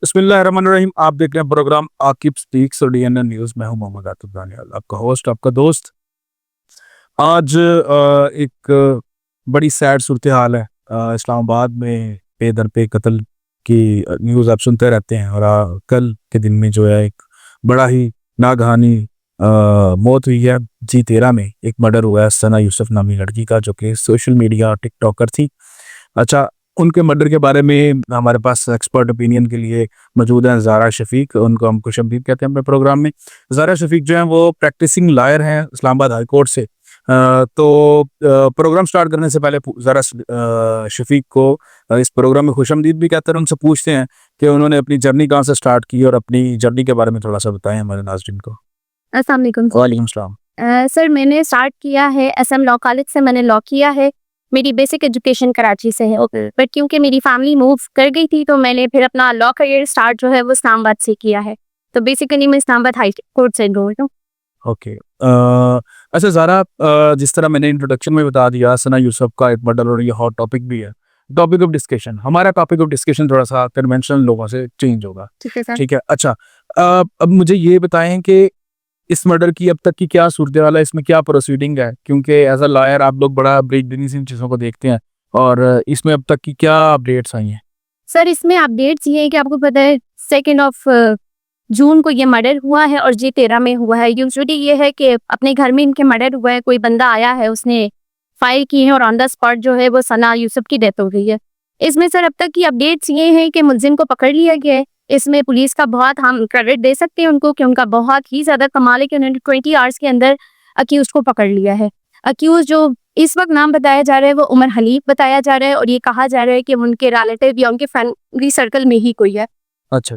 बिस्मिल्लाहिर्रहमानिर्रहीम। आप देख रहे हैं प्रोग्राम आकिब स्पीक्स और डीएनएन न्यूज़। मैं हूं मोहम्मद आतिफ दानियाल, आपका होस्ट, आपका दोस्त। आज एक बड़ी सैड सूरत हाल है। इस्लामाबाद में पे दर पे कत्ल की न्यूज़ आप सुनते रहते हैं और कल के दिन में जो है एक बड़ा ही नागहानी मौत हुई है। G13 में एक मर्डर हुआ है सना यूसुफ नामी लड़की का, जो कि सोशल मीडिया टिकटॉकर थी। अच्छा, उनके मर्डर के बारे में हमारे पास एक्सपर्ट ओपिनियन के लिए मौजूद हैं ज़ारा शफीक। उनको हम खुशअमदीद कहते हैं अपने प्रोग्राम में। ज़ारा शफीक जो हैं वो प्रैक्टिसिंग लायर हैं इस्लामाबाद हाई कोर्ट से। प्रोग्राम स्टार्ट करने से पहले ज़ारा शफीक को इस प्रोग्राम में खुशअमदीद भी कहते हैं। उनसे पूछते हैं कि उन्होंने अपनी जर्नी कहाँ से स्टार्ट की और अपनी जर्नी के बारे में थोड़ा सा बताएं हमारे नाज़रीन को। अस्सलाम वालेकुम। वालेकुम सलाम। सर, मैंने स्टार्ट किया है SM लॉ कॉलेज से, मैंने लॉ किया है। मेरी बेसिक एजुकेशन कराची से है, बट क्योंकि मेरी फैमिली मूव कर गई थी तो मैंने फिर अपना लॉ करियर स्टार्ट जो है वो इस्लामाबाद से किया है। तो बेसिकली मैं इस्लामाबाद हाई कोर्ट से एनरोल्ड हूँ। ओके। अच्छा ज़ारा, जिस तरह मैंने इंट्रोडक्शन में बता दिया, सना यूसुफ का एक मर्डर और ये हॉट टॉपिक भी है। टॉपिक ऑफ डिस्कशन, हमारा टॉपिक ऑफ डिस्कशन थोड़ा सा कन्वेंशनल लोगों से चेंज होगा। ठीक है सर। ठीक है। अच्छा, अब मुझे ये बताएं कि इस मर्डर की अब तक की क्या सूरत हाल है, इसमें क्या प्रोसीडिंग है, क्योंकि एज अ लॉयर आप लोग बड़ा ब्रीडनीस इन चीज़ों को देखते हैं, और इसमें अब तक की क्या अपडेट्स आई हैं? सर, इसमें अपडेट्स ये है कि आपको पता है 2 जून को ये मर्डर हुआ है और G13 में हुआ है। यूजुअली ये है कि अपने घर में इनके मर्डर हुआ है, कोई बंदा आया है, उसने फायर की है और ऑन द स्पॉट जो है वो सना यूसुफ की डेथ हो गई है। इसमें सर अब तक की अपडेट्स ये हैं कि मुलजिम को पकड़ लिया गया है। इसमें पुलिस का बहुत हम क्रेडिट दे सकते हैं उनको कि उनका बहुत ही ज्यादा कमाल है कि उन्होंने 20 आवर्स के अंदर अक्यूज को पकड़ लिया है। अक्यूज जो इस वक्त नाम बताया जा रहा है वो उमर हलीफ बताया जा रहा है, और ये कहा जा रहा है कि उनके रिलेटिव या उनके फैमिली सर्कल में ही कोई है। अच्छा,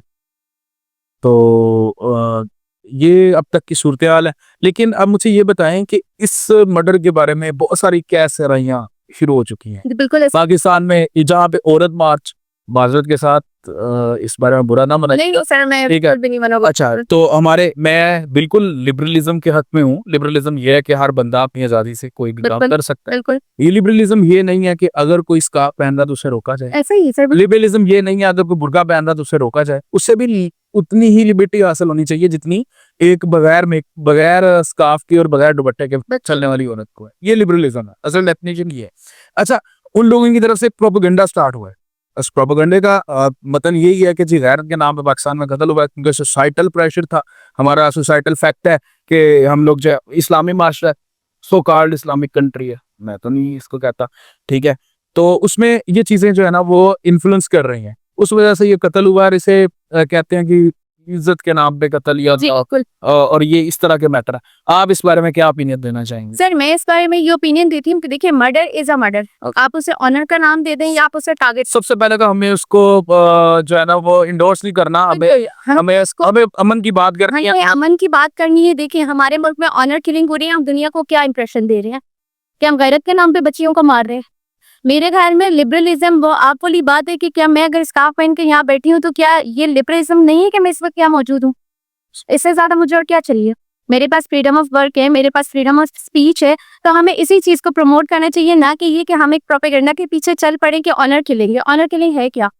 तो ये अब तक की सूरत हाल है। लेकिन अब मुझे ये बताएं कि इस मर्डर के बारे में बहुत सारी कैसराइयाँ शुरू हो चुकी हैं बिल्कुल पाकिस्तान में, जहाँ पे औरत मार्च, माजरत के साथ इस बारे में बुरा ना मनाएं। नहीं सर, मैं ठीक है। बिल्कुल भी नहीं मनाऊंगा। अच्छा, तो मैं बिल्कुल लिबरलिज्म के हक में हूँ। लिबरलिज्म ये है कि हर बंदा अपनी आज़ादी से कोई भी काम बिल्कुल, कर सकता है। बिल्कुल ये लिबरलिज्म ये नहीं है कि अगर कोई स्कार्फ पहन रहा तो उसे रोका जाए। ऐसा ही है सर। लिबरलिज्म ये नहीं है अगर कोई बुर्का पहन रहा तो उसे रोका जाए। उससे भी उतनी ही लिबर्टी हासिल होनी चाहिए जितनी एक बगैर स्कार्फ की और बगैर दुपट्टे के चलने वाली औरत को है। ये लिबरलिज्म है, असल डेफिनेशन ये है। अच्छा, उन लोगों की तरफ से प्रोपेगेंडा स्टार्ट हुआ है। उस प्रोपेगेंडे का मतलब यही है कि जी गैरत के नाम पे पाकिस्तान में कत्ल हुआ है, क्योंकि सोसाइटल प्रेशर था। हमारा सोसाइटल फैक्ट है कि हम लोग जो इस्लामी माशरा है, सो कॉल्ड इस्लामिक कंट्री है, मैं तो नहीं इसको कहता, ठीक है। तो उसमें ये चीजें जो है ना वो इन्फ्लुएंस कर रही हैं, उस वजह से ये कत्ल हुआ। और इसे कहते हैं कि इज्जत के नाम पे कत्ल या और ये इस तरह के मैटर है। आप इस बारे में क्या ओपिनियन देना चाहेंगे? सर, मैं इस बारे में ये ओपिनियन देती हूँ कि देखिए, मर्डर इज अ मर्डर। आप उसे ऑनर का नाम दे दें या आप उसे टारगेट। सबसे पहले तो हमें उसको जो है ना वो इंडोर्स नहीं करना। हमें अमन की बात करनी है। अमन की बात करनी है। देखिए, हमारे मुल्क में ऑनर किलिंग हो रही है, हम दुनिया को क्या इंप्रेशन दे रहे हैं कि हम गैरत के नाम पे बच्चियों को मार रहे हैं। मेरे ख्याल में लिबरलिज्म वो आप वाली बात है कि क्या मैं अगर स्कार्फ पहन के यहाँ बैठी हूँ तो क्या ये लिबरलिज्म नहीं है कि मैं इस वक्त यहाँ मौजूद हूँ? इससे ज्यादा मुझे और क्या चाहिए? मेरे पास फ्रीडम ऑफ वर्क है, मेरे पास फ्रीडम ऑफ स्पीच है, तो हमें इसी चीज को प्रमोट करना चाहिए, ना कि ये कि हम एक प्रोपेगेंडा के पीछे चल पड़े कि ऑनर किलिंग है। ऑनर किलिंग है क्या?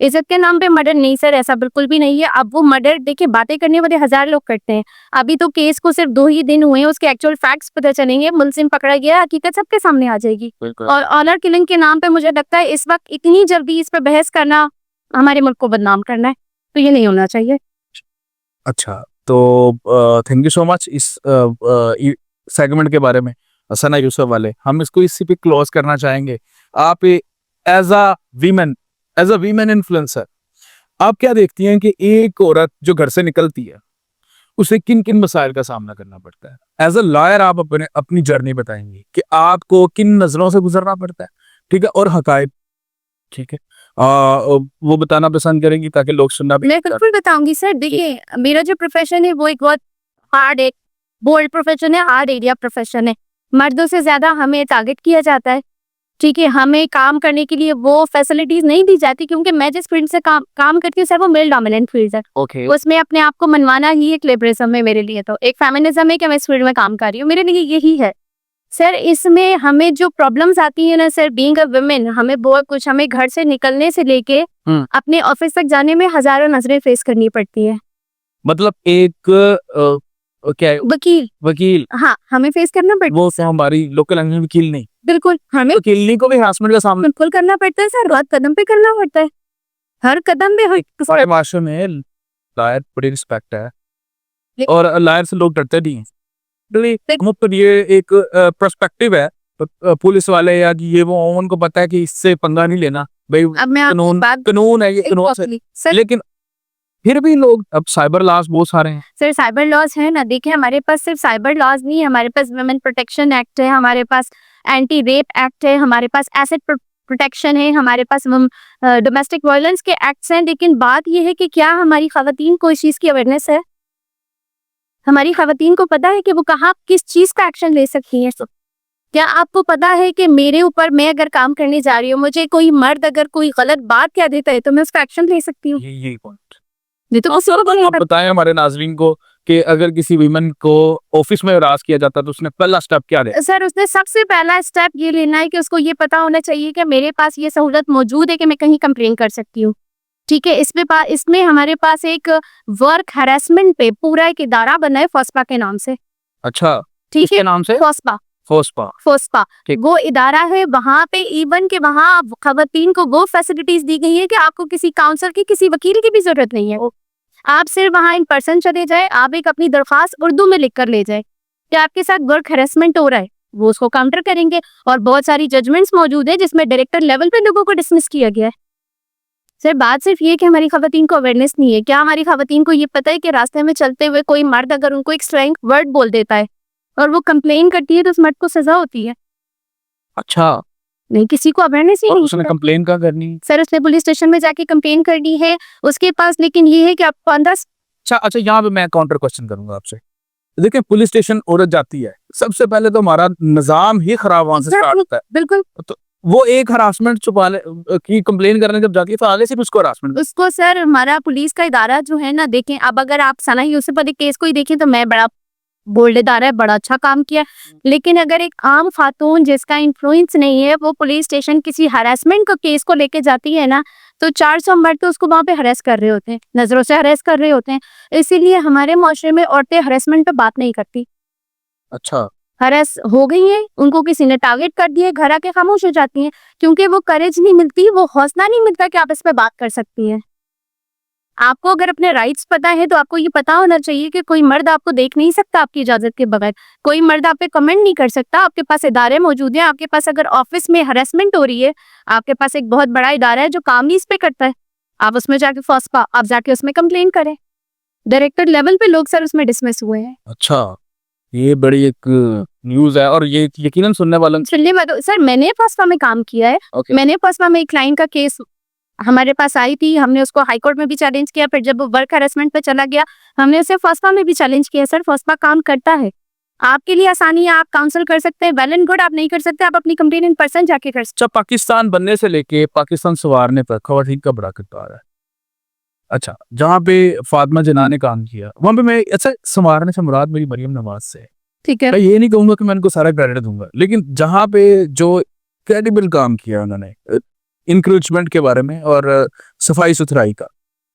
इज्जत के नाम पे मर्डर नहीं सर, ऐसा बिल्कुल भी नहीं है। अब वो मर्डर देखिए, बातें करने वाले 1000 लोग करते हैं। अभी तो केस को सिर्फ 2 ही दिन हुए हैं, उसके एक्चुअल फैक्ट्स पता चलेंगे, मुलजिम पकड़ा गया, हकीकत सबके सामने आ जाएगी। और ऑनर किलिंग के नाम पे मुझे लगता है इस वक्त इतनी जल्दी इस पर बहस करना हमारे मुल्क को बदनाम करना है, तो ये नहीं होना चाहिए। अच्छा, तो थैंक यू सो मच इस सेगमेंट के बारे में। सना यूसुफ वाले हम इसको इसी पे क्लोज करना चाहेंगे। आप एज अ वीमेन इन्फ्लुएंसर आप क्या देखती हैं कि एक औरत जो घर से निकलती है उसे किन किन मसाइल का सामना करना पड़ता है? एज अ लॉयर आप अपनी जर्नी बताएंगे कि आपको किन नजरों से गुजरना पड़ता है, ठीक है, और हकायक, ठीक है, वो बताना पसंद करेंगी ताकि लोग सुनना भी। मैं बिल्कुल बताऊंगी सर। देखिए, मेरा जो प्रोफेशन है वो एक बहुत हार्ड, एक बोल्ड प्रोफेशन है, हार्ड एरिया प्रोफेशन है। मर्दों से ज्यादा हमें टारगेट किया जाता है, ठीक है। हमें काम करने के लिए वो फैसिलिटीज नहीं दी जाती, क्योंकि मैं जिस फील्ड से काम करती हूँ सर वो मेल डोमिनेंट फील्ड है। ओके। उसमें अपने आप को मनवाना ही एक लिबरलिज्म है मेरे लिए, तो एक फेमिनिज्म है कि मैं इस फील्ड में काम कर रही हूँ, मेरे लिए यही है सर। इसमें हमें जो प्रॉब्लम्स आती है ना सर, बीइंग अ वुमेन, हमें बहुत कुछ, हमें घर से निकलने से लेके अपने ऑफिस तक जाने में हजारों नजरें फेस करनी पड़ती है। मतलब एक क्या है, वकील, वकील, हाँ, हमें फेस करना पड़ता वो हमारी लोकल लैंग्वेज में वकील नहीं, है। बिल्कुल हमें वकील को भी हरासमेंट का सामना। बिल्कुल करना पड़ता है सर, हर कदम पे करना पड़ता है, हर कदम पे हमारे माशरे में लायर बड़ी रिस्पेक्ट है और लायर से लोग डरते नहीं हैं। मतलब ये एक पर्सपेक्टिव है पुलिस वाले या कि ये वो, उनको पता है कि इससे पंगा नहीं लेना भाई, अब मैं कानून बात कानून है ये, कानून से। सर, लेकिन फिर भी लोग, अब साइबर लॉस बहुत सारे हैं। सर साइबर लॉज है ना, देखिए हमारे पास सिर्फ साइबर लॉज नहीं है, हमारे पास वुमेन प्रोटेक्शन एक्ट है, हमारे पास एंटी रेप एक्ट है, हमारे पास एसेट प्रोटेक्शन है, हमारे पास डोमेस्टिक वायलेंस के एक्ट्स हैं। लेकिन बात यह है कि क्या हमारी खवातीन को इस चीज की अवेयरनेस है? हमारी खवातीन को पता है कि वो कहाँ किस चीज का एक्शन ले सकती हैं? क्या आपको पता है कि मेरे ऊपर, मैं अगर काम करने जा रही हूँ, मुझे कोई मर्द अगर कोई गलत बात कह देता है तो मैं उसका एक्शन ले सकती हूँ? यही पॉइंट ये तो आप बताएं हमारे नाजरीन को कि अगर किसी वीमेन को ऑफिस में हरास किया जाता तो उसने पहला स्टेप क्या ले? सर उसने सबसे पहला स्टेप ये लेना है कि उसको ये पता होना चाहिए कि मेरे पास ये सहूलत मौजूद है कि मैं कहीं कंप्लेन कर सकती हूँ। ठीक है, इसमें हमारे पास एक वर्क हैरेसमेंट पे पूरा एक इदारा बना है फोस्पा के नाम से। अच्छा, ठीक है, किसके नाम से? फोस्पा, फोस्पा। फोस्पा ठीक। वो इदारा है, वहां पे इवन के वहां खवातीन को वो फैसिलिटीज दी गई है कि आपको किसी काउंसलर की, किसी वकील की भी जरूरत नहीं है। आप सिर्फ वहां इन पर्सन चले जाए, आप एक अपनी दरख्वास्त उर्दू में लिख कर ले जाए कि आपके साथ वर्क हैरेसमेंट हो रहा है, वो उसको काउंटर करेंगे। और बहुत सारी जजमेंट्स मौजूद है जिसमें डायरेक्टर लेवल पे लोगों को डिसमिस किया गया है। सर बात सिर्फ ये कि हमारी खवातीन को अवेयरनेस नहीं है। क्या हमारी खवातीन को ये पता है कि रास्ते में चलते हुए कोई मर्द अगर उनको एक स्ट्रैंग वर्ड बोल देता है और वो कंप्लेन करती है तो उस मर्द को सजा होती है? अच्छा, नहीं, किसी को अवेयरनेस ही और नहीं उसने है। कंप्लेन क्या करनी? सर उसने पुलिस स्टेशन में जाके कंप्लेन करनी है उसके पास, लेकिन ये है कि आपको अंदर। अच्छा, यहाँ पे मैं काउंटर क्वेश्चन करूंगा आपसे। देखिए, पुलिस स्टेशन औरत जाती है, सबसे पहले तो हमारा निजाम ही खराब वहां से स्टार्ट होता है। बिल्कुल, तो वो एक हरासमेंट छुपाने की कंप्लेन करने जब जाती है तो आगे सिर्फ उसको हरासमेंट। उसको सर हमारा पुलिस का इदारा जो है ना, देखें अब अगर आप सना यूसुफ अली केस को ही देखें तो मैं बड़ा बोल्ड इदारा है, बड़ा अच्छा काम किया। लेकिन अगर एक आम खातून जिसका इन्फ्लुएंस नहीं है वो पुलिस स्टेशन किसी हरासमेंट को केस को लेके जाती है ना, तो 400 मर्द तो उसको वहां पे हरेस कर रहे होते हैं, नजरों से हरेस कर रहे होते हैं। इसीलिए हमारे मुआशरे में औरतें हरेसमेंट पे बात नहीं करती। अच्छा, हरेस हो गई है, उनको किसी ने टारगेट कर दिया, घर आके खामोश हो जाती हैं क्योंकि वो करेज नहीं मिलती, वो हौसला नहीं मिलता कि आप इस पे बात कर सकती हैं। आपको अगर अपने राइट्स पता है तो आपको ये पता होना चाहिए कि कोई मर्द आपको देख नहीं सकता आपकी इजाजत के बगैर, कोई मर्द आप पे कमेंट नहीं कर सकता। आपके पास इदारे मौजूद हैं, आपके पास अगर ऑफिस में हरेसमेंट हो रही है, आपके पास एक बहुत बड़ा इदारा है जो काम भी इस पे करता है, आप उसमें जाके फोस्पा, आप जाके उसमें कंप्लेन करें। डायरेक्टर लेवल पे लोग सर उसमें डिसमिस हुए हैं। अच्छा, ये बड़ी एक न्यूज है और ये यकीनन सुनने वालों सुनने में तो सर मैंने फोस्पा में काम किया है। ओके। मैंने फोस्पा में एक क्लाइंट का केस हमारे पास आई थी, हमने उसको हाई कोर्ट में भी चैलेंज किया, फिर जब वो वर्क हरेसमेंट पे चला गया हमने उसे फोस्पा में भी चैलेंज किया। सर फोस्पा काम करता है, आपके लिए आसानी है, आप काउंसिल कर सकते हैं, वेल एंड गुड। आप नहीं कर सकते, आप अपनी कंप्लेन इन पर्सन जाके कर सकते अच्छा, पाकिस्तान बनने से लेके पाकिस्तान संवारने पर खवातीन का बड़ा किरदार है। अच्छा, जहाँ पे फातिमा जिन्ना ने काम किया वहां पे मैं, अच्छा संवारने से मुराद मेरी मरियम नवाज से है। ठीक है, मैं ये नहीं कहूंगा कि मैं उनको सारा क्रेडिट दूंगा, लेकिन जहाँ पे जो क्रेडिबल काम किया उन्होंने इंक्रोचमेंट के बारे में और सफाई सुथराई का,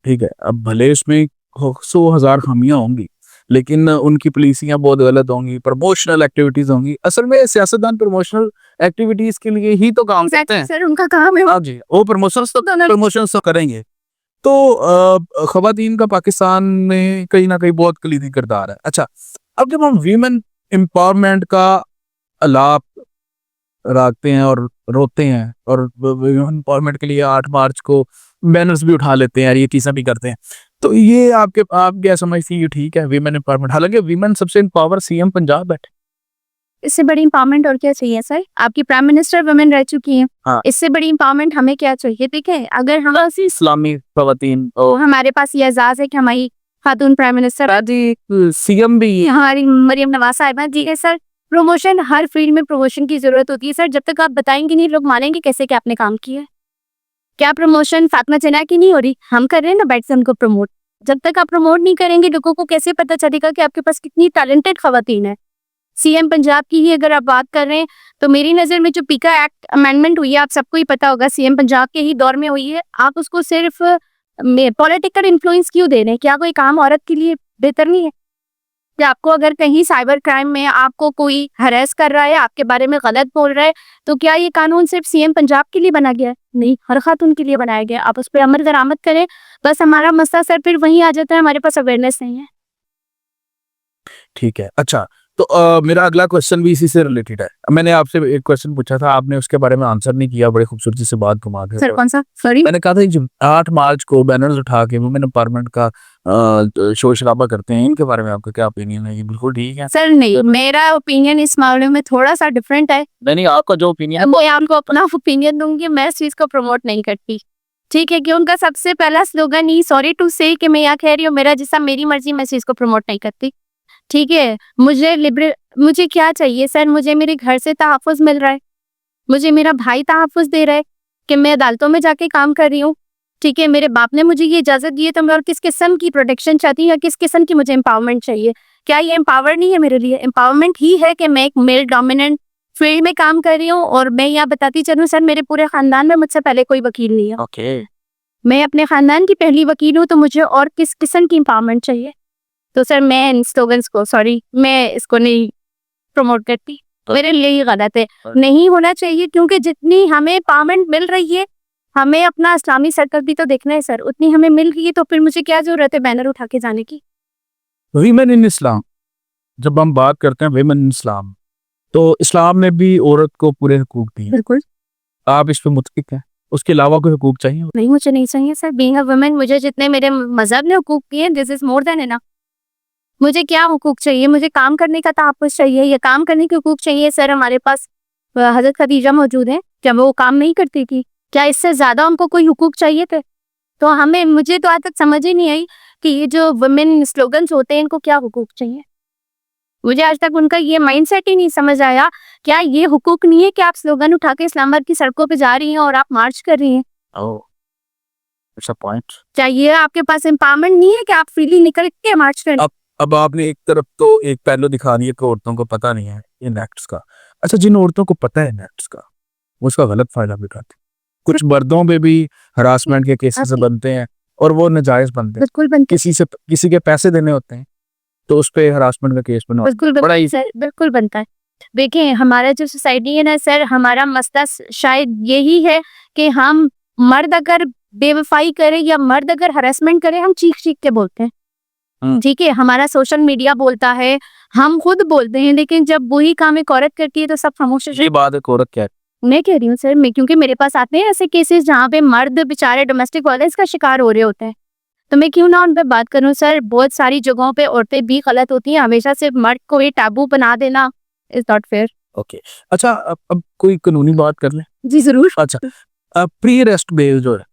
ठीक है, अब भले उसमें 100,000 खामियां होंगी लेकिन उनकी पॉलिसियां बहुत गलत होंगी, प्रमोशनल एक्टिविटीज होंगी। असल में सियासतदान प्रमोशनल एक्टिविटीज के लिए ही तो काम करते हैं। सर उनका काम है। हाँ जी, वो प्रमोशन तो करेंगे। तो खवातीन का पाकिस्तान में कहीं ना कहीं बहुत कलीदी किरदार है। अच्छा, अब जब हम वीमेन एम्पावरमेंट का अलाप रखते हैं और रोते हैं और वीमेन एम्पावरमेंट के लिए 8 मार्च को बैनर्स भी उठा लेते हैं और ये चीजें भी करते हैं, तो ये आप क्या समझती है? ये ठीक है वीमेन एम्पावरमेंट? हालांकि वीमेन सबसे एम्पावर सीएम पंजाब बैठे, इससे बड़ी इंपावरमेंट और क्या चाहिए सर? आपकी प्राइम मिनिस्टर वुमेन रह चुकी हैं। हाँ। इससे बड़ी इंपावरमेंट हमें क्या चाहिए? देखिए अगर हम इस्लामी खवातीन तो हमारे पास ये एजाज है कि हमारी खातून प्राइम मिनिस्टर सीएम भी हमारी मरियम नवाज साहिबा जी है। सर प्रमोशन, हर फील्ड में प्रमोशन की जरूरत होती है सर। जब तक आप बताएंगे नहीं लोग मानेंगे कैसे कि आपने काम किया है? क्या प्रमोशन फातिमा जिन्ना की नहीं हो रही? हम कर रहे हैं ना बैठ से उनको प्रमोट। जब तक आप प्रमोट नहीं करेंगे लोगों को कैसे पता चलेगा कि आपके पास कितनी टैलेंटेड खवातीन है? सीएम पंजाब की ही अगर आप बात कर रहे हैं तो मेरी नज़र में जो पीका एक्ट अमेंडमेंट हुई है, आप सबको ही पता होगा, सीएम पंजाब के ही दौर में हुई है। आप उसको सिर्फ पॉलिटिकल इन्फ्लुएंस क्यों दे रहे हैं? क्या कोई काम औरत के लिए बेहतर नहीं है? कि आपको अगर कहीं साइबर क्राइम में आपको कोई हरेस कर रहा है, आपके बारे में गलत बोल रहा है, तो क्या ये कानून सिर्फ सीएम पंजाब के लिए बना गया है? नहीं, हर खातून के लिए बनाया गया है। आप उस पर अमल दरामद करें। बस हमारा मसला सर फिर वहीं आ जाता है, हमारे पास अवेयरनेस नहीं है। ठीक है। अच्छा, तो मेरा अगला क्वेश्चन भी इसी से रिलेटेड है। मैंने आपसे एक क्वेश्चन पूछा था, आपने उसके बारे में आंसर नहीं किया, बड़ी खूबसूरती से बात घुमा के। सर कौन सा? सॉरी, मैंने कहा था कि 8 मार्च को बैनर्स उठा के वुमेन एम्पावरमेंट का शोर शराबा करते हैं, इनके बारे में आपका क्या ओपिनियन है? ये बिल्कुल ठीक है? सर नहीं, मेरा ओपिनियन इस मामले में थोड़ा सा डिफरेंट है। नहीं, आपका जो ओपिनियन मैं आपको अपना ओपिनियन दूंगी, मैं इस चीज को प्रमोट नहीं करती। ठीक है, कि उनका सबसे पहला स्लोगन ही सॉरी टू से कि मैं यहाँ कह रही हूँ मेरा जैसा मेरी मर्जी, मैं इस चीज को प्रमोट नहीं करती। ठीक है, मुझे क्या चाहिए सर? मुझे मेरे घर से तहफ़्फ़ुज़ मिल रहा है, मुझे मेरा भाई तहफ़्फ़ुज़ दे रहा है कि मैं अदालतों में जाके काम कर रही हूँ। ठीक है, मेरे बाप ने मुझे ये इजाज़त दी है, तो मैं और किस किस्म की प्रोटेक्शन चाहती हूँ या किस किस्म की मुझे एम्पावरमेंट चाहिए? क्या ये एम्पावर नहीं है मेरे लिए? एम्पावरमेंट ही है कि मैं एक मेल डोमिनेंट फील्ड में काम कर रही हूँ। और मैं यहाँ बताती चलूँ सर, मेरे पूरे ख़ानदान में मुझसे पहले कोई वकील नहीं है। ओके। मैं अपने ख़ानदान की पहली वकील हूँ, तो मुझे और किस किस्म की एम्पावरमेंट चाहिए? तो सर मैं इन स्लोगन्स को मैं इसको नहीं प्रमोट करती। मेरे लिए ये गलत है, नहीं होना चाहिए, क्योंकि जितनी हमें एम्पावरमेंट मिल रही है, हमें अपना इस्लामी सर्कल भी तो देखना है सर। उतनी हमें मिल रही है तो फिर मुझे क्या जरूरत है बैनर उठा के जाने की? वीमेन इन इस्लाम, जब हम बात करते हैं वीमेन इन इस्लाम, तो इस्लाम ने भी औरत को पूरे हुकूक दिए। बिल्कुल आप इस पे मुत्तफिक हैं? उसके अलावा कोई हुकूक चाहिए? नहीं, मुझे नहीं चाहिए सर। बीइंग अ वुमेन, मुझे जितने मेरे मजहब ने हुकूक दिए, this is more than enough. मुझे क्या हुकूक चाहिए? मुझे काम करने का तहफ़्फ़ुज़ चाहिए, या काम करने के हुकूक चाहिए? सर हमारे पास हज़रत खदीजा मौजूद हैं, क्या वो काम नहीं करती थी? क्या इससे ज़्यादा उनको कोई हुकूक चाहिए थे? तो मुझे तो आज तक समझ ही नहीं आई कि ये जो वुमेन स्लोगन्स होते हैं, इनको क्या हुकूक चाहिए? मुझे आज तक उनका ये माइंडसेट ही नहीं समझ आया। क्या ये हुकूक नहीं है कि आप स्लोगन उठा के इस्लामाबाद की सड़कों पे जा रही हैं और आप मार्च कर रही हैं? ओह, अच्छा पॉइंट। क्या ये आपके पास एम्पावरमेंट नहीं है कि आप फ्रीली निकल के मार्च करें? अब आपने एक तरफ तो एक पहलू दिखा दिया कि औरतों को पता नहीं है इन एक्ट्स का। अच्छा, जिन औरतों को पता है इन एक्ट्स का, वो उसका गलत फायदा भी उठाते हैं। कुछ मर्दों पे भी हरासमेंट के केसेस बनते हैं और वो नाजायज बनते हैं। बिल्कुल बनता किसी के पैसे देने होते हैं तो उस पे हरासमेंट का केस बना। बिल्कुल बड़ा बनता है ही सर, बिल्कुल बनता है। देखिए, हमारा जो सोसाइटी है ना सर, हमारा मसला शायद यही है कि हम मर्द अगर बेवफाई करे या मर्द अगर हरासमेंट करे, हम चीख चीख के बोलते हैं। ठीक है, हमारा सोशल मीडिया बोलता है, हम खुद बोलते हैं, लेकिन जब वही काम एक औरत करती है तो सब खामोश हो जाते ये बात है। औरत क्या है? हैं। मैं कह रही हूँ सर, क्योंकि मेरे पास आते हैं ऐसे केसेस जहाँ पे मर्द बेचारे डोमेस्टिक वायलेंस का शिकार हो रहे होते हैं, तो मैं क्यों ना उन पर बात करूं सर। बहुत सारी जगहों पे औरतें भी गलत होती हैं, हमेशा सिर्फ मर्द को ये टैबू बना देना इज नॉट फेयर। ओके। अच्छा, अब कोई कानूनी बात कर लें। जी जरूर। अच्छा, प्री अरेस्ट बेल जो है,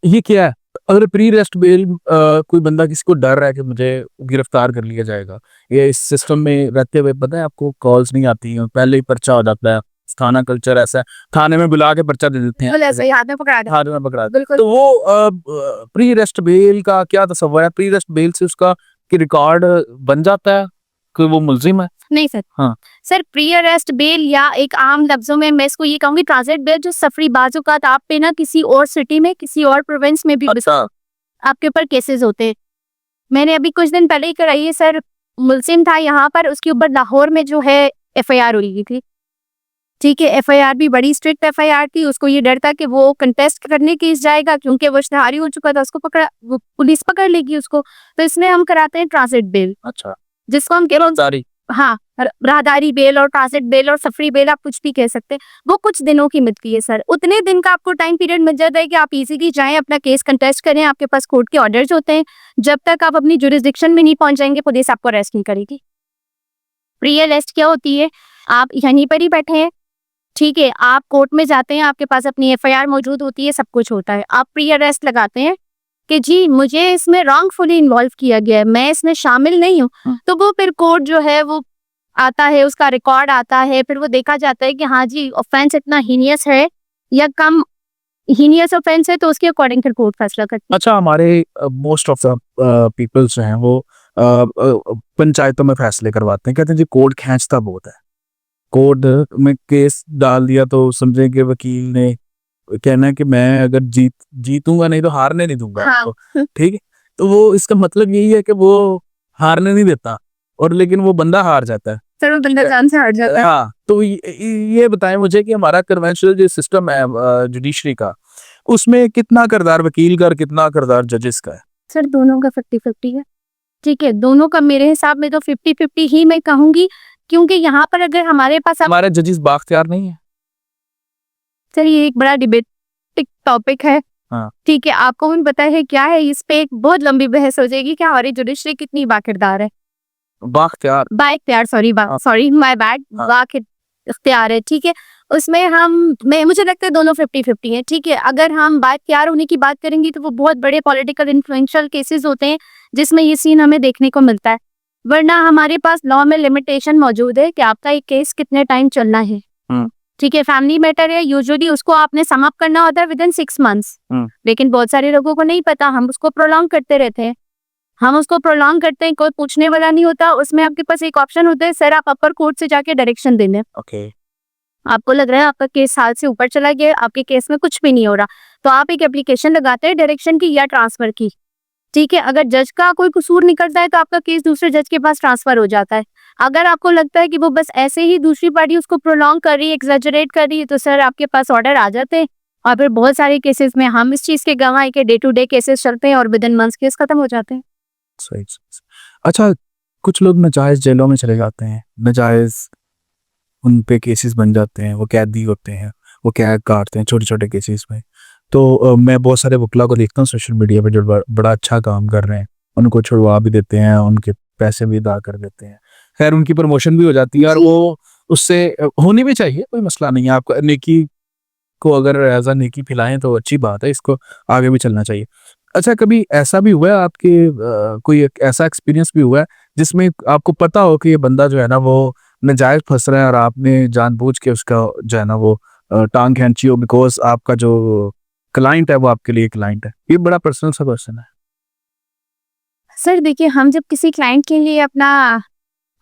ये क्या है? अगर प्री अरेस्ट बेल कोई बंदा किसी को डर रहा है कि मुझे गिरफ्तार कर लिया जाएगा, ये इस सिस्टम में रहते हुए पता है आपको कॉल्स नहीं आती हैं, पहले ही पर्चा हो जाता है। थाना कल्चर ऐसा है, थाने में बुला के पर्चा दे देते हैं, बिल्कुल ऐसे ही हाथ में पकड़ा दे। हाथ में पकड़ा देते हैं। बिल्कुल तो वो प्री अरेस्ट बेल का क्या तस्वर है? प्री अरेस्ट बेल से उसका की रिकॉर्ड बन जाता है कि वो मुलजिम है? नहीं सर। हाँ। सर प्री अरेस्ट बेल, या एक आम लफ्जों में मैं इसको ये कहूंगी ट्रांजिट बेल, जो सफरी बाजुकात आप पे ना किसी और सिटी में, किसी और प्रोविंस में भी अच्छा, आपके ऊपर केसेस होते हैं। मैंने अभी कुछ दिन पहले ही कराई है सर, मुलजिम था यहाँ पर, उसके ऊपर लाहौर में जो है FIR हुई थी। ठीक है, FIR भी बड़ी स्ट्रिक्ट FIR थी। उसको ये डर था कि वो कंटेस्ट करने केस जाएगा, क्योंकि वो इश्तेहारी हो चुका था, उसको वो पुलिस पकड़ लेगी उसको। तो इसमें हम कराते हैं ट्रांजिट बेल, अच्छा, जिसको हम गिरफ्तारी। हाँ, राहदारी बेल और ट्रांजिट बेल और सफरी बेल, आप कुछ भी कह सकते हैं। वो कुछ दिनों की मिलती है सर। उतने दिन का आपको टाइम पीरियड मिल जाता है कि आप इजीली जाएं, अपना केस कंटेस्ट करें। आपके पास कोर्ट के ऑर्डर्स होते हैं। जब तक आप अपनी जुरिस्डिक्शन में नहीं पहुंच जाएंगे, पुलिस आपको अरेस्ट नहीं करेगी। प्री अरेस्ट क्या होती है? आप यहीं पर ही बैठे हैं, ठीक है, आप कोर्ट में जाते हैं, आपके पास अपनी FIR मौजूद होती है, सब कुछ होता है। आप प्री अरेस्ट लगाते हैं कि जी मुझे इसमें रॉन्गफुली इन्वॉल्व किया गया है, मैं इसमें शामिल नहीं हूँ। तो वो फिर कोर्ट जो है वो आता है, उसका रिकॉर्ड आता है, फिर वो देखा जाता है कि हाँ जी ऑफेंस इतना हीनियस है या कम हीनियस ऑफेंस है, तो उसके अकॉर्डिंग फिर कोर्ट फैसला करती है। अच्छा, हमारे मोस्ट ऑफ द पीपल्स जो हैं वो पंचायतों में फैसले करवाते हैं, कहते हैं जी कोर्ट खींचता बहुत है, कोर्ट में केस डाल दिया तो समझे कि वकील ने कहना है कि मैं अगर जीतूंगा नहीं तो हारने नहीं दूंगा हाँ। आपको, ठीक है। तो वो इसका मतलब यही है कि वो हारने नहीं देता, और लेकिन वो बंदा हार जाता है। सर वो बंदा जान से हार जाता है। हाँ, तो ये बताएं मुझे कि हमारा कन्वेंशनल जो सिस्टम है जुडिशरी का, उसमें कितना किरदार वकील का और कितना किरदार जजेस का है? सर दोनों का 50-50 है। ठीक है, दोनों का मेरे हिसाब में तो 50-50 ही मैं कहूंगी, क्योंकि यहाँ पर अगर हमारे पास हमारे जजेस बाख्तियार नहीं है। सर ये एक बड़ा डिबेटिक टॉपिक है। हाँ। ठीक है, आपको भी पता है क्या है, इस पे एक बहुत लंबी बहस हो जाएगी कि हमारी जुडिशरी कितनी बाकिरदार है, बाख्तियार। बाइख्तियार, हाँ। सॉरी माय बैड, हाँ। बाइख्तियार है। ठीक है, उसमें मुझे लगता है दोनों 50-50 है। ठीक है, अगर हम बाइख्तियार होने की बात करेंगे तो वो बहुत बड़े पॉलिटिकल इन्फ्लुएंशियल केसेस होते हैं जिसमें ये सीन हमें देखने को मिलता है, वरना हमारे पास लॉ में लिमिटेशन मौजूद है कि आपका एक केस कितने टाइम चलना है। ठीक है, फैमिली मैटर है, यूजुअली उसको आपने सम अप करना होता है विद इन 6 मंथ्स, लेकिन बहुत सारे लोगों को नहीं पता, हम उसको प्रोलॉन्ग करते रहते हैं। कोई पूछने वाला नहीं होता। उसमें आपके पास एक ऑप्शन होता है, सर आप अपर कोर्ट से जाके डायरेक्शन दे दें। ओके। आपको लग रहा है आपका केस साल से ऊपर चला गया, आपके केस में कुछ भी नहीं हो रहा, तो आप एक एप्लीकेशन लगाते हैं डायरेक्शन की या ट्रांसफर की। ठीक है, अगर जज का कोई कसूर निकलता है तो आपका केस दूसरे जज के पास ट्रांसफर हो जाता है। अगर आपको लगता है कि वो बस ऐसे ही दूसरी पार्टी उसको प्रोलॉन्ग कर रही है, एग्जैजरेट कर रही है, तो सर आपके पास ऑर्डर आ जाते हैं, और फिर बहुत सारे केसेस में हम इस चीज के गवाह हैं कि डे टू डे केसेस चलते हैं और विद इन मंथ्स केस खत्म हो जाते हैं। सही। अच्छा, कुछ लोग नाजायज जेलों में चले जाते हैं, नाजायज उन पे केसेस बन जाते हैं, वो कैदी होते हैं, वो कैद काटते हैं छोटे छोटे केसेस में। तो मैं बहुत सारे वकला को देखता हूँ सोशल मीडिया पे जो बड़ा अच्छा काम कर रहे हैं, उनको छुड़वा भी देते हैं, उनके पैसे भी अदा कर देते हैं, खैर उनकी प्रमोशन भी हो जाती है, और वो उससे होनी भी चाहिए, कोई मसला नहीं है। आपको नेकी को अगर एज अ नेकी फैलाएं तो अच्छी बात है, इसको आगे भी चलना चाहिए। अच्छा, कभी ऐसा भी हुआ है आपके कोई एक ऐसा एक्सपीरियंस भी हुआ है जिसमें आपको पता हो कि ये बंदा जो है ना वो नाजायज फंस रहा है, और आपने जानबूझ के उसका जो है ना वो टांग खींची हो, बिकॉज आपका जो क्लाइंट है वो आपके लिए क्लाइंट है? ये बड़ा पर्सनल सा क्वेश्चन है। सर देखिए, हम जब किसी क्लाइंट के लिए अपना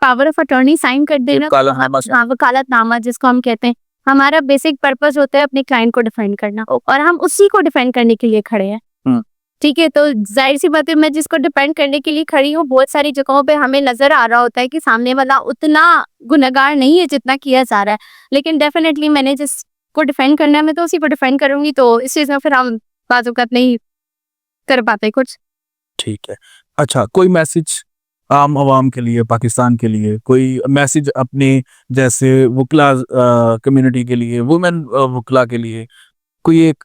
पावर ऑफ अटॉर्नी साइन कर देना, वकालतनामा जिसको हम कहते हैं, हमारा बेसिक पर्पस होता है अपने क्लाइंट को डिफेंड करना, और हम उसी को डिफेंड करने के लिए खड़े हैं। ठीक है, तो जाहिर सी बात है, मैं जिसको डिपेंड करने के लिए खड़ी हूँ, बहुत सारी जगहों पे हमें नजर आ रहा होता है कि सामने वाला उतना गुनहगार नहीं है जितना किया जा रहा है, लेकिन डेफिनेटली मैंने जिसको डिफेंड करना है मैं तो उसी को डिफेंड करूंगी, तो इस चीज में फिर हम बाजुकात नहीं कर पाते कुछ। ठीक है। अच्छा, कोई मैसेज आम आवाम के लिए, पाकिस्तान के लिए, कोई मैसेज अपने जैसे वकला कम्युनिटी के लिए, वुमेन वकला के लिए, कोई एक?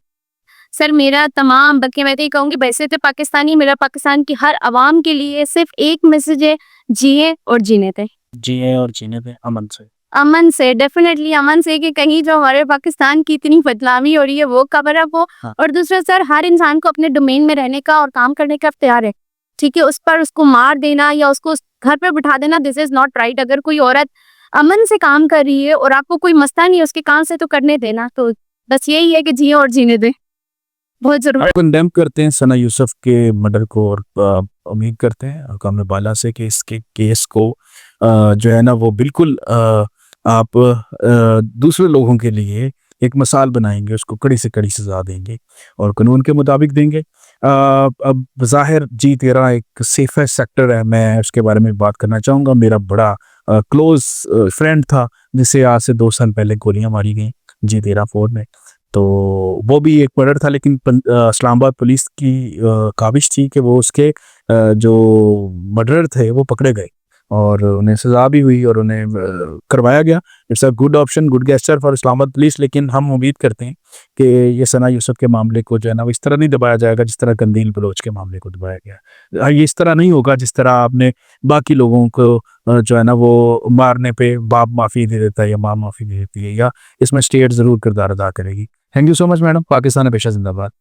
सर मेरा तमाम, बल्कि मैं तो ये कहूँगी वैसे तो पाकिस्तानी, मेरा पाकिस्तान की हर आवाम के लिए सिर्फ एक मैसेज है, जिए और जीने दें। जिए और जीने दें अमन से। अमन से, डेफिनेटली अमन से, कि कहीं जो हमारे पाकिस्तान की इतनी बदनामी हो रही है वो कवर अप हो। हाँ। और दूसरा सर, हर इंसान को अपने डोमेन में रहने का और काम करने का इख्तियार है। ठीक है, उस पर उसको मार देना या उसको घर पर बिठा देना, दिस इज नॉट राइट। अगर कोई औरत अमन से काम कर रही है और आपको कोई मसला नहीं है उसके काम से, तो करने देना। तो बस यही है कि जिए और जीने दें, बहुत जरूरी। कंडेम करते हैं सना यूसुफ के मर्डर को, और उम्मीद करते हैं हुकाम बाला से कि इसके केस को जो है ना वो बिल्कुल आप दूसरे लोगों के लिए एक मिसाल बनाएंगे, उसको कड़ी से कड़ी सजा देंगे और कानून के मुताबिक देंगे। अब ज़ाहिर जी13 एक सेफेस्ट सेक्टर है, मैं उसके बारे में बात करना चाहूँगा। मेरा बड़ा क्लोज फ्रेंड था जिसे आज से 2 साल पहले गोलियां मारी गई जी13 4 में, तो वो भी एक मर्डर था, लेकिन इस्लामाबाद पुलिस की काविश थी कि वो उसके जो मर्डर थे वो पकड़े गए और उन्हें सजा भी हुई और उन्हें करवाया गया। It's a good option, good gesture for Islamabad police. लेकिन हम उम्मीद करते हैं कि ये सना यूसुफ के मामले को जो है ना वो इस तरह नहीं दबाया जाएगा जिस तरह कंदील बलोच के मामले को दबाया गया। ये इस तरह नहीं होगा जिस तरह आपने बाकी लोगों को जो है ना वो मारने पे बाप माफ़ी दे देता है या माँ माफ़ी दे देती है, या इसमें स्टेट ज़रूर किरदार अदा करेगी। Thank you so much madam. Pakistan हमेशा जिंदाबाद।